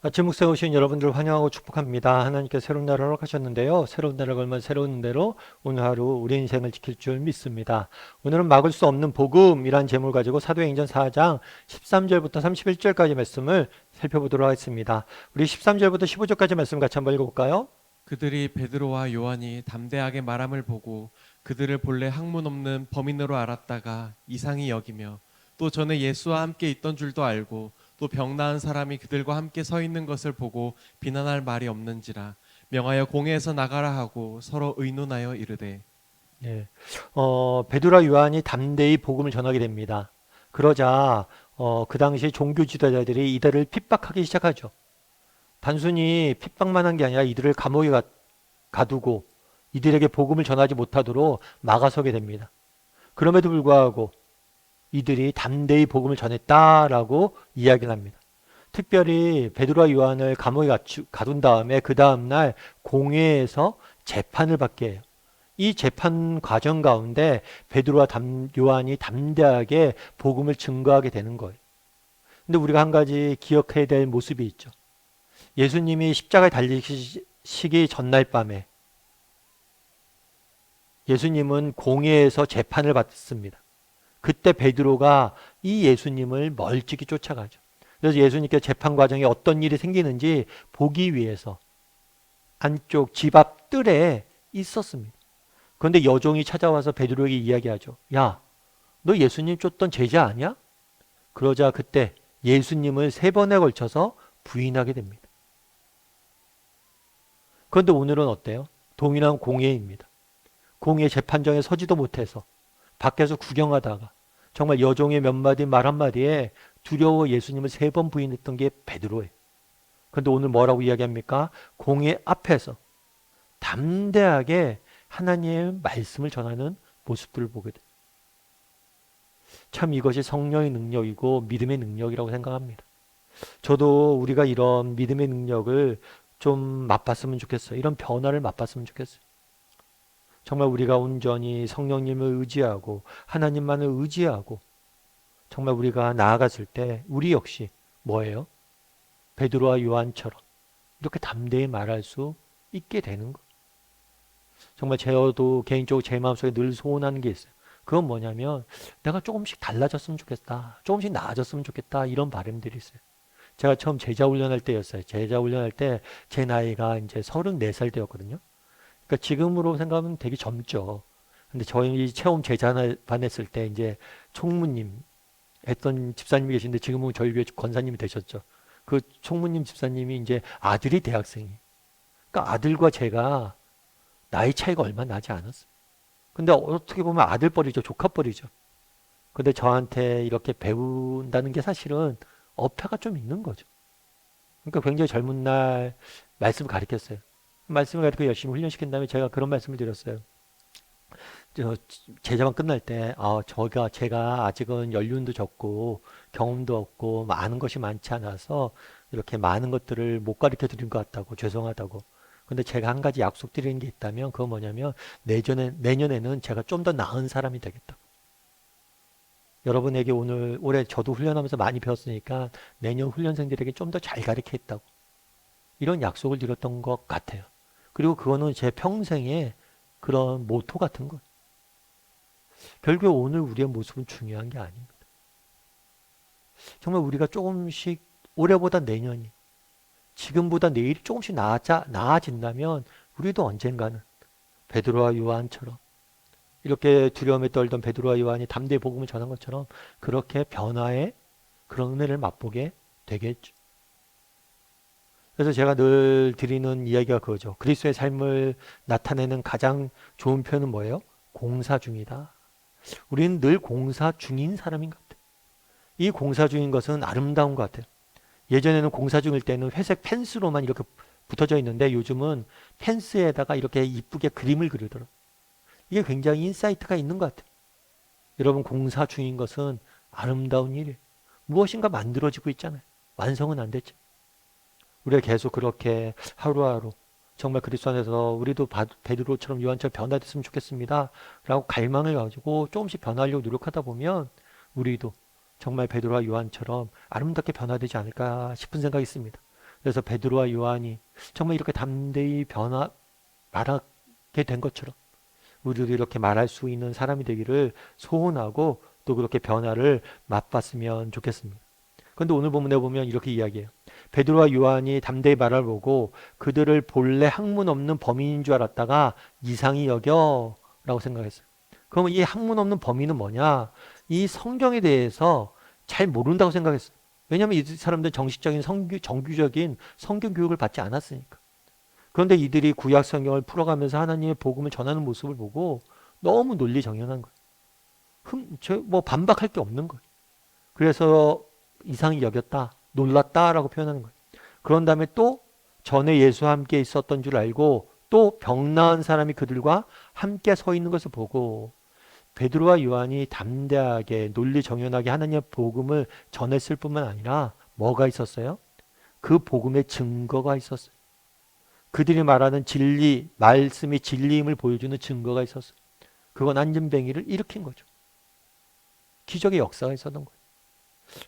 아침 묵상에 오신 여러분들을 환영하고 축복합니다. 하나님께 새로운 날을 허락하셨는데요. 새로운 날을 걸면 새로운 대로 오늘 하루 우리 인생을 지킬 줄 믿습니다. 오늘은 막을 수 없는 복음이란 제목을 가지고 사도행전 4장 13절부터 31절까지 말씀을 살펴보도록 하겠습니다. 우리 13절부터 15절까지 말씀 같이 한번 읽어볼까요? 그들이 베드로와 요한이 담대하게 말함을 보고 그들을 본래 학문 없는 범인으로 알았다가 이상히 여기며 또 전에 예수와 함께 있던 줄도 알고 또 병 나은 사람이 그들과 함께 서 있는 것을 보고 비난할 말이 없는지라 명하여 공회에서 나가라 하고 서로 의논하여 이르되 예. 베드로와 요한이 담대히 복음을 전하게 됩니다. 그러자 그 당시 종교 지도자들이 이들을 핍박하기 시작하죠. 단순히 핍박만 한 게 아니라 이들을 감옥에 가두고 이들에게 복음을 전하지 못하도록 막아서게 됩니다. 그럼에도 불구하고 이들이 담대히 복음을 전했다라고 이야기를 합니다. 특별히 베드로와 요한을 감옥에 가둔 다음에 그 다음날 공회에서 재판을 받게 해요. 이 재판 과정 가운데 베드로와 요한이 담대하게 복음을 증거하게 되는 거예요. 근데 우리가 한 가지 기억해야 될 모습이 있죠. 예수님이 십자가에 달리시기 전날 밤에 예수님은 공회에서 재판을 받습니다. 그때 베드로가 이 예수님을 멀찍이 쫓아가죠. 그래서 예수님께 재판 과정에 어떤 일이 생기는지 보기 위해서 안쪽 집 앞 뜰에 있었습니다. 그런데 여종이 찾아와서 베드로에게 이야기하죠. 야, 너 예수님 쫓던 제자 아니야? 그러자 그때 예수님을 3번에 걸쳐서 부인하게 됩니다. 그런데 오늘은 어때요? 동일한 공회입니다. 공회 재판정에 서지도 못해서 밖에서 구경하다가 정말 여종의 몇 마디 말 한마디에 두려워 예수님을 3번 부인했던 게 베드로예요. 그런데 오늘 뭐라고 이야기합니까? 공회 앞에서 담대하게 하나님의 말씀을 전하는 모습들을 보게 돼요. 참 이것이 성령의 능력이고 믿음의 능력이라고 생각합니다. 저도 우리가 이런 믿음의 능력을 좀 맛봤으면 좋겠어요. 이런 변화를 맛봤으면 좋겠어요. 정말 우리가 온전히 성령님을 의지하고 하나님만을 의지하고 정말 우리가 나아갔을 때 우리 역시 뭐예요? 베드로와 요한처럼 이렇게 담대히 말할 수 있게 되는 거. 정말 저도 개인적으로 제 마음속에 늘 소원하는 게 있어요. 그건 뭐냐면 내가 조금씩 달라졌으면 좋겠다. 조금씩 나아졌으면 좋겠다. 이런 바람들이 있어요. 제가 처음 제자 훈련할 때였어요. 제자 훈련할 때 제 나이가 이제 34살 되었거든요. 그러니까 지금으로 생각하면 되게 젊죠. 근데 저희 처음 제자반 했을 때 이제 총무님 했던 집사님이 계신데 지금은 저희 교회 권사님이 되셨죠. 그 총무님 집사님이 이제 아들이 대학생이. 그러니까 아들과 제가 나이 차이가 얼마 나지 않았어요. 근데 어떻게 보면 아들뻘이죠. 조카뻘이죠. 근데 저한테 이렇게 배운다는 게 사실은 어폐가 좀 있는 거죠. 그러니까 굉장히 젊은 날 말씀을 가르쳤어요. 말씀을 가르쳐 열심히 훈련시킨 다음에 제가 그런 말씀을 드렸어요. 제자만 끝날 때, 제가 아직은 연륜도 적고 경험도 없고 많은 것이 많지 않아서 이렇게 많은 것들을 못 가르쳐 드린 것 같다고 죄송하다고. 근데 제가 한 가지 약속드리는 게 있다면 그건 뭐냐면 내년에는 제가 좀 더 나은 사람이 되겠다. 여러분에게 올해 저도 훈련하면서 많이 배웠으니까 내년 훈련생들에게 좀 더 잘 가르치겠다고. 이런 약속을 드렸던 것 같아요. 그리고 그거는 제 평생의 그런 모토 같은 것. 결국 오늘 우리의 모습은 중요한 게 아닙니다. 정말 우리가 조금씩 올해보다 내년이 지금보다 내일이 조금씩 나아진다면 우리도 언젠가는 베드로와 요한처럼 이렇게 두려움에 떨던 베드로와 요한이 담대히 복음을 전한 것처럼 그렇게 변화의 그런 은혜를 맛보게 되겠죠. 그래서 제가 늘 드리는 이야기가 그거죠. 그리스도의 삶을 나타내는 가장 좋은 표현은 뭐예요? 공사 중이다. 우리는 늘 공사 중인 사람인 것 같아요. 이 공사 중인 것은 아름다운 것 같아요. 예전에는 공사 중일 때는 회색 펜스로만 이렇게 붙어져 있는데 요즘은 펜스에다가 이렇게 이쁘게 그림을 그리더라고요. 이게 굉장히 인사이트가 있는 것 같아요. 여러분 공사 중인 것은 아름다운 일이에요. 무엇인가 만들어지고 있잖아요. 완성은 안 됐죠. 우리가 계속 그렇게 하루하루 정말 그리스도 안에서 우리도 베드로처럼 요한처럼 변화됐으면 좋겠습니다. 라고 갈망을 가지고 조금씩 변화하려고 노력하다 보면 우리도 정말 베드로와 요한처럼 아름답게 변화되지 않을까 싶은 생각이 있습니다. 그래서 베드로와 요한이 정말 이렇게 담대히 말하게 된 것처럼 우리도 이렇게 말할 수 있는 사람이 되기를 소원하고 또 그렇게 변화를 맛봤으면 좋겠습니다. 그런데 오늘 본문에 보면 이렇게 이야기해요. 베드로와 요한이 담대히 말을 보고 그들을 본래 학문 없는 범인인 줄 알았다가 이상히 여겨 라고 생각했어요. 그러면 이 학문 없는 범인은 뭐냐? 이 성경에 대해서 잘 모른다고 생각했어요. 왜냐하면 이 사람들은 정식적인 정규적인 성경 교육을 받지 않았으니까. 그런데 이들이 구약 성경을 풀어가면서 하나님의 복음을 전하는 모습을 보고 너무 논리정연한 거예요. 뭐 반박할 게 없는 거예요. 그래서 이상히 여겼다, 놀랐다라고 표현하는 거예요. 그런 다음에 또 전에 예수와 함께 있었던 줄 알고 또 병 나은 사람이 그들과 함께 서 있는 것을 보고 베드로와 요한이 담대하게 논리정연하게 하나님의 복음을 전했을 뿐만 아니라 뭐가 있었어요? 그 복음의 증거가 있었어요. 그들이 말하는 진리, 말씀이 진리임을 보여주는 증거가 있었어요. 그건 안전뱅이를 일으킨 거죠. 기적의 역사가 있었던 거예요.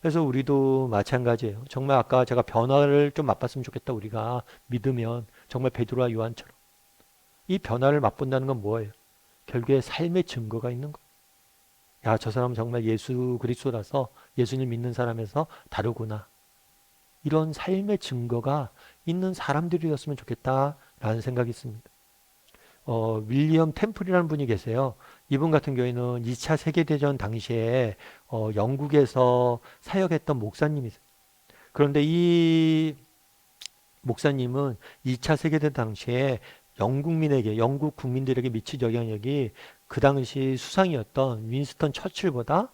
그래서 우리도 마찬가지예요. 정말 아까 제가 변화를 좀 맛봤으면 좋겠다. 우리가 믿으면 정말 베드로와 요한처럼. 이 변화를 맛본다는 건 뭐예요? 결국에 삶의 증거가 있는 거예요. 야, 저 사람은 정말 예수 그리스도라서 예수님 믿는 사람에서 다르구나. 이런 삶의 증거가 있는 사람들이었으면 좋겠다라는 생각이 있습니다. 윌리엄 템플이라는 분이 계세요. 이분 같은 경우에는 2차 세계대전 당시에 영국에서 사역했던 목사님이세요. 그런데 이 목사님은 2차 세계대전 당시에 영국 국민들에게 미친 영향력이 그 당시 수상이었던 윈스턴 처칠보다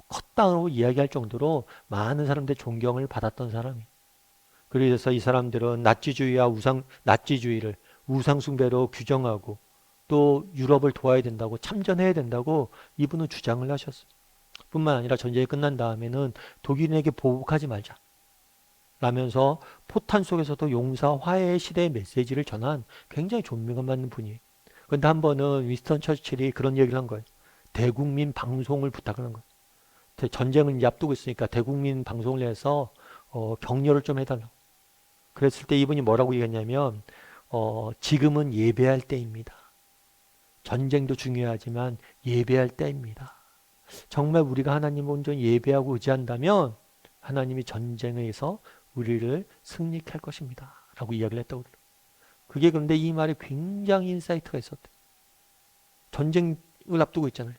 컸다고 이야기할 정도로 많은 사람들의 존경을 받았던 사람이에요. 그래서 이 사람들은 나치주의를 우상숭배로 규정하고 또 유럽을 도와야 된다고 참전해야 된다고 이분은 주장을 하셨어요. 뿐만 아니라 전쟁이 끝난 다음에는 독일인에게 보복하지 말자 라면서 포탄 속에서도 용사 화해의 시대의 메시지를 전한 굉장히 존경받는 분이에요. 그런데 한 번은 윈스턴 처칠이 그런 얘기를 한 거예요. 대국민 방송을 부탁을 한 거예요. 전쟁은 이제 앞두고 있으니까 대국민 방송을 해서 격려를 좀 해달라고. 그랬을 때 이분이 뭐라고 얘기했냐면 지금은 예배할 때입니다. 전쟁도 중요하지만 예배할 때입니다. 정말 우리가 하나님을 온전히 예배하고 의지한다면 하나님이 전쟁에서 우리를 승리케 할 것입니다. 라고 이야기를 했다고 그래요. 그게 그런데 이 말에 굉장히 인사이트가 있었대요. 전쟁을 앞두고 있잖아요.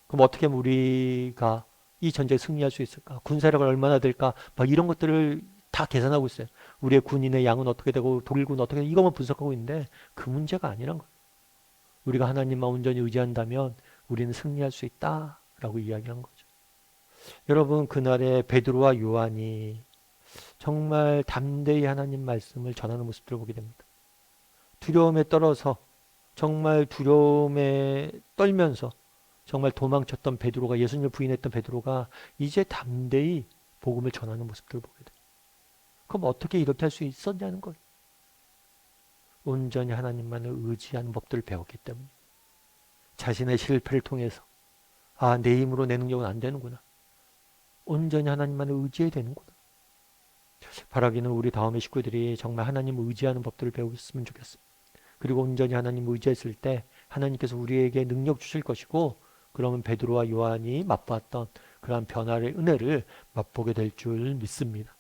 그럼 어떻게 하면 우리가 이 전쟁에 승리할 수 있을까? 군사력을 얼마나 될까? 막 이런 것들을 다 계산하고 있어요. 우리의 군인의 양은 어떻게 되고 독일군은 어떻게 되고 이것만 분석하고 있는데 그 문제가 아니란 거예요. 우리가 하나님만 온전히 의지한다면 우리는 승리할 수 있다라고 이야기한 거죠. 여러분 그날의 베드로와 요한이 정말 담대히 하나님 말씀을 전하는 모습들을 보게 됩니다. 두려움에 떨어서 정말 두려움에 떨면서 정말 도망쳤던 베드로가 예수님을 부인했던 베드로가 이제 담대히 복음을 전하는 모습들을 보게 돼요. 그럼 어떻게 이렇게 할 수 있었냐는 거예요. 온전히 하나님만을 의지하는 법들을 배웠기 때문에 자신의 실패를 통해서 내 힘으로 내 능력은 안 되는구나. 온전히 하나님만을 의지해야 되는구나. 바라기는 우리 다음의 식구들이 정말 하나님을 의지하는 법들을 배웠으면 좋겠습니다. 그리고 온전히 하나님을 의지했을 때 하나님께서 우리에게 능력 주실 것이고 그러면 베드로와 요한이 맛보았던 그러한 변화의 은혜를 맛보게 될 줄 믿습니다.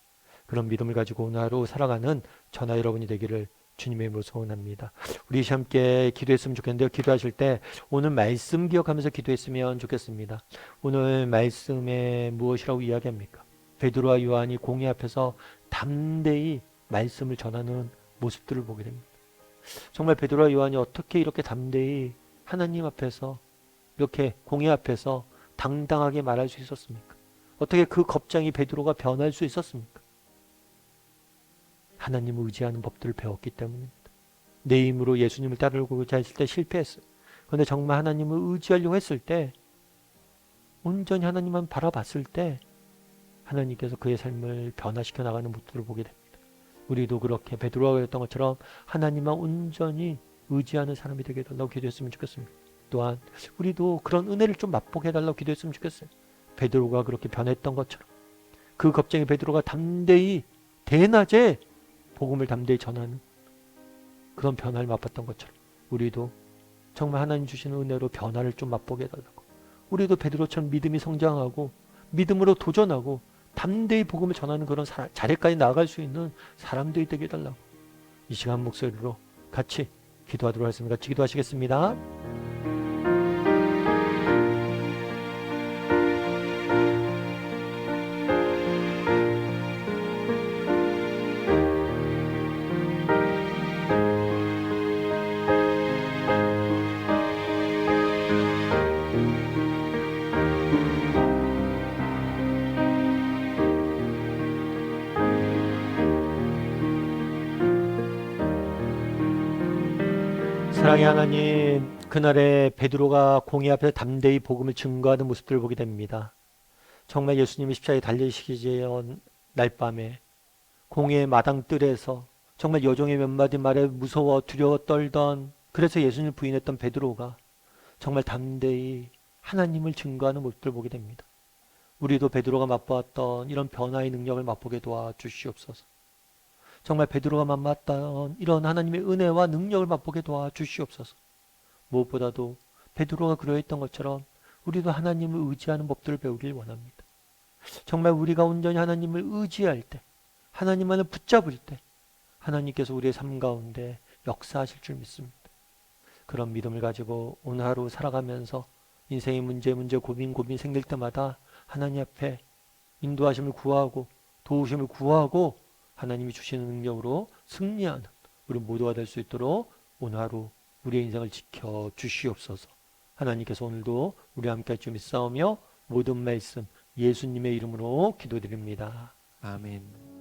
그런 믿음을 가지고 오늘 하루 살아가는 저나 여러분이 되기를 주님의 이름으로 소원합니다. 우리 함께 기도했으면 좋겠는데요. 기도하실 때 오늘 말씀 기억하면서 기도했으면 좋겠습니다. 오늘 말씀에 무엇이라고 이야기합니까? 베드로와 요한이 공회 앞에서 담대히 말씀을 전하는 모습들을 보게 됩니다. 정말 베드로와 요한이 어떻게 이렇게 담대히 하나님 앞에서 이렇게 공회 앞에서 당당하게 말할 수 있었습니까? 어떻게 그 겁쟁이 베드로가 변할 수 있었습니까? 하나님을 의지하는 법들을 배웠기 때문입니다. 내 힘으로 예수님을 따르고자 했을 때 실패했어요. 그런데 정말 하나님을 의지하려고 했을 때 온전히 하나님만 바라봤을 때 하나님께서 그의 삶을 변화시켜 나가는 모습을 보게 됩니다. 우리도 그렇게 베드로가 그랬던 것처럼 하나님만 온전히 의지하는 사람이 되게 해달라고 기도했으면 좋겠습니다. 또한 우리도 그런 은혜를 좀 맛보게 해달라고 기도했으면 좋겠어요. 베드로가 그렇게 변했던 것처럼 그 겁쟁이 베드로가 담대히 대낮에 복음을 담대히 전하는 그런 변화를 맛봤던 것처럼 우리도 정말 하나님 주시는 은혜로 변화를 좀 맛보게 해달라고, 우리도 베드로처럼 믿음이 성장하고 믿음으로 도전하고 담대히 복음을 전하는 그런 자리까지 나아갈 수 있는 사람들이 되게 해달라고 이 시간 목소리로 같이 기도하도록 하겠습니다. 같이 기도하시겠습니다. 사랑의 하나님, 그날에 베드로가 공회 앞에서 담대히 복음을 증거하는 모습들을 보게 됩니다. 정말 예수님이 십자가에 달리시기 전 날밤에 공회의 마당뜰에서 정말 여종의 몇 마디 말에 무서워 두려워 떨던, 그래서 예수님을 부인했던 베드로가 정말 담대히 하나님을 증거하는 모습들을 보게 됩니다. 우리도 베드로가 맛보았던 이런 변화의 능력을 맛보게 도와주시옵소서. 정말 베드로가 만났던 이런 하나님의 은혜와 능력을 맛보게 도와주시옵소서. 무엇보다도 베드로가 그러했던 것처럼 우리도 하나님을 의지하는 법들을 배우길 원합니다. 정말 우리가 온전히 하나님을 의지할 때, 하나님만을 붙잡을 때 하나님께서 우리의 삶 가운데 역사하실 줄 믿습니다. 그런 믿음을 가지고 오늘 하루 살아가면서 인생의 문제 고민 생길 때마다 하나님 앞에 인도하심을 구하고 도우심을 구하고 하나님이 주시는 능력으로 승리하는 우리 모두가 될 수 있도록 오늘 하루 우리의 인생을 지켜 주시옵소서. 하나님께서 오늘도 우리와 함께 할 줄 믿사오며 모든 말씀 예수님의 이름으로 기도드립니다. 아멘.